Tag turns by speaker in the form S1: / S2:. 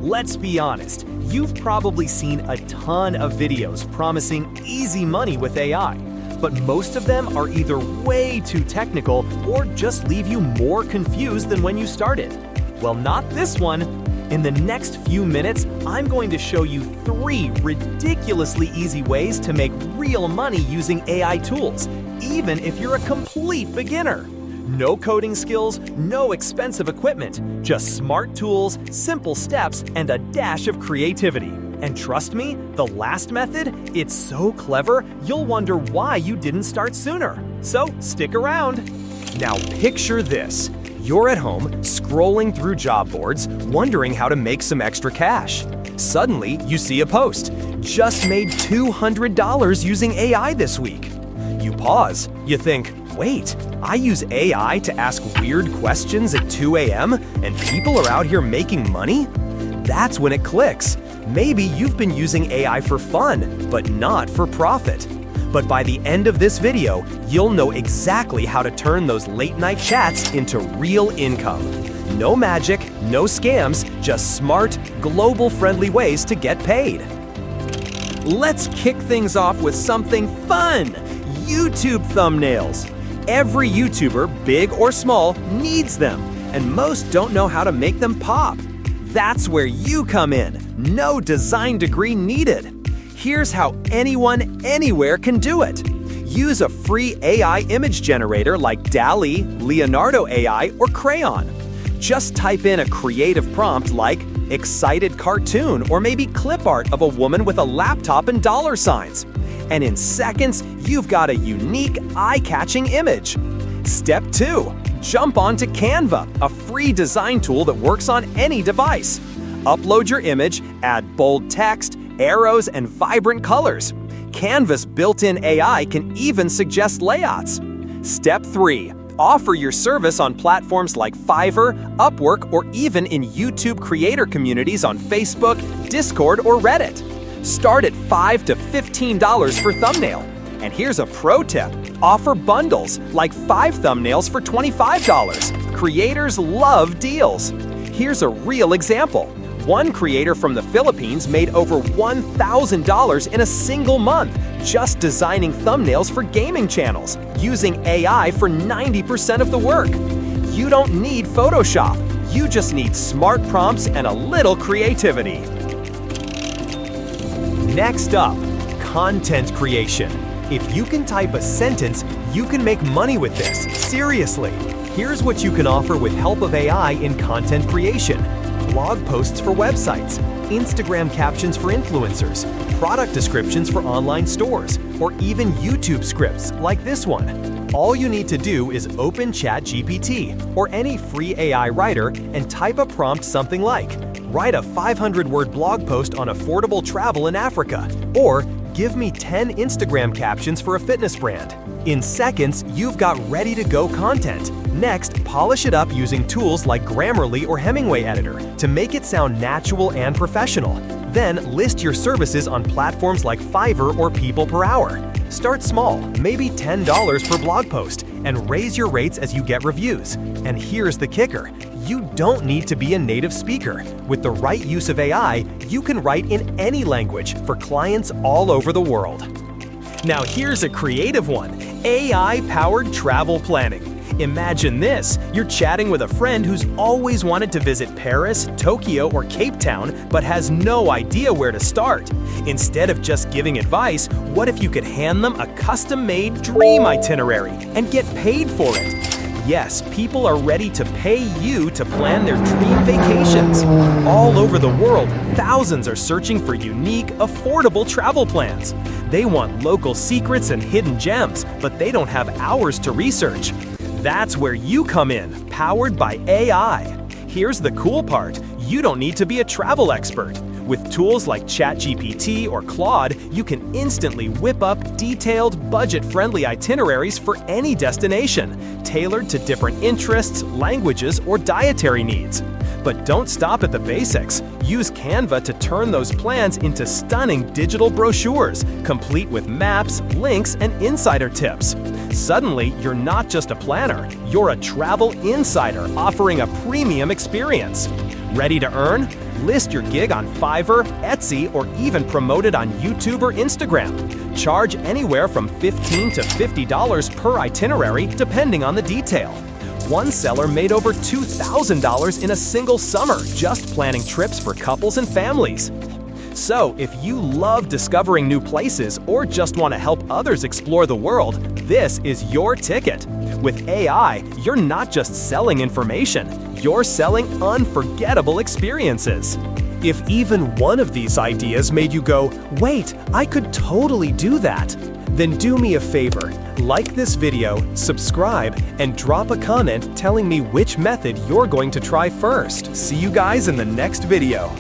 S1: Let's be honest, you've probably seen a ton of videos promising easy money with AI, but most of them are either way too technical or just leave you more confused than when you started. Well, not this one. In the next few minutes, I'm going to show you 3 ridiculously easy ways to make real money using AI tools, even if you're a complete beginner. No coding skills, no expensive equipment, just smart tools, simple steps, and a dash of creativity. And trust me, the last method, it's so clever, you'll wonder why you didn't start sooner. So stick around. Now picture this. You're at home, scrolling through job boards, wondering how to make some extra cash. Suddenly, you see a post. Just made $200 using AI this week. You pause. You think, wait, I use AI to ask weird questions at 2 a.m. and people are out here making money? That's when it clicks. Maybe you've been using AI for fun, but not for profit. But by the end of this video, you'll know exactly how to turn those late-night chats into real income. No magic, no scams, just smart, global-friendly ways to get paid. Let's kick things off with something fun: YouTube thumbnails. Every YouTuber, big or small, needs them, and most don't know how to make them pop. That's where you come in. No design degree needed. Here's how anyone, anywhere can do it. Use a free AI image generator like DALL, Leonardo AI, or Crayon. Just type in a creative prompt like excited cartoon or maybe clip art of a woman with a laptop and dollar signs. And in seconds, you've got a unique, eye-catching image. Step 2. Jump onto Canva, a free design tool that works on any device. Upload your image, add bold text, arrows, and vibrant colors. Canva's built-in AI can even suggest layouts. Step 3. Offer your service on platforms like Fiverr, Upwork, or even in YouTube creator communities on Facebook, Discord, or Reddit. Start at $5 to $15 for thumbnail. And here's a pro tip. Offer bundles, like 5 thumbnails for $25. Creators love deals. Here's a real example. One creator from the Philippines made over $1,000 in a single month just designing thumbnails for gaming channels, using AI for 90% of the work. You don't need Photoshop. You just need smart prompts and a little creativity. Next up, content creation. If you can type a sentence, you can make money with this. Seriously. Here's what you can offer with help of AI in content creation. Blog posts for websites, Instagram captions for influencers, product descriptions for online stores, or even YouTube scripts like this one. All you need to do is open ChatGPT or any free AI writer and type a prompt something like, write a 500-word blog post on affordable travel in Africa, or give me 10 Instagram captions for a fitness brand. In seconds, you've got ready-to-go content. Next, polish it up using tools like Grammarly or Hemingway editor to make it sound natural and professional. Then, list your services on platforms like Fiverr or People Per Hour. Start small, maybe $10 per blog post, and raise your rates as you get reviews. And here's the kicker. You don't need to be a native speaker. With the right use of AI, you can write in any language for clients all over the world. Now here's a creative one, AI-powered travel planning. Imagine this, you're chatting with a friend who's always wanted to visit Paris, Tokyo, or Cape Town, but has no idea where to start. Instead of just giving advice, what if you could hand them a custom-made dream itinerary and get paid for it? Yes, people are ready to pay you to plan their dream vacations. All over the world, thousands are searching for unique, affordable travel plans. They want local secrets and hidden gems, but they don't have hours to research. That's where you come in, powered by AI. Here's the cool part, you don't need to be a travel expert. With tools like ChatGPT or Claude, you can instantly whip up detailed, budget-friendly itineraries for any destination, tailored to different interests, languages, or dietary needs. But don't stop at the basics. Use Canva to turn those plans into stunning digital brochures, complete with maps, links, and insider tips. Suddenly, you're not just a planner, you're a travel insider offering a premium experience. Ready to earn? List your gig on Fiverr, Etsy, or even promote it on YouTube or Instagram. Charge anywhere from $15 to $50 per itinerary, depending on the detail. One seller made over $2,000 in a single summer just planning trips for couples and families. So, if you love discovering new places or just want to help others explore the world, this is your ticket. With AI, you're not just selling information, you're selling unforgettable experiences. If even one of these ideas made you go, "Wait, I could totally do that," then do me a favor, like this video, subscribe, and drop a comment telling me which method you're going to try first. See you guys in the next video.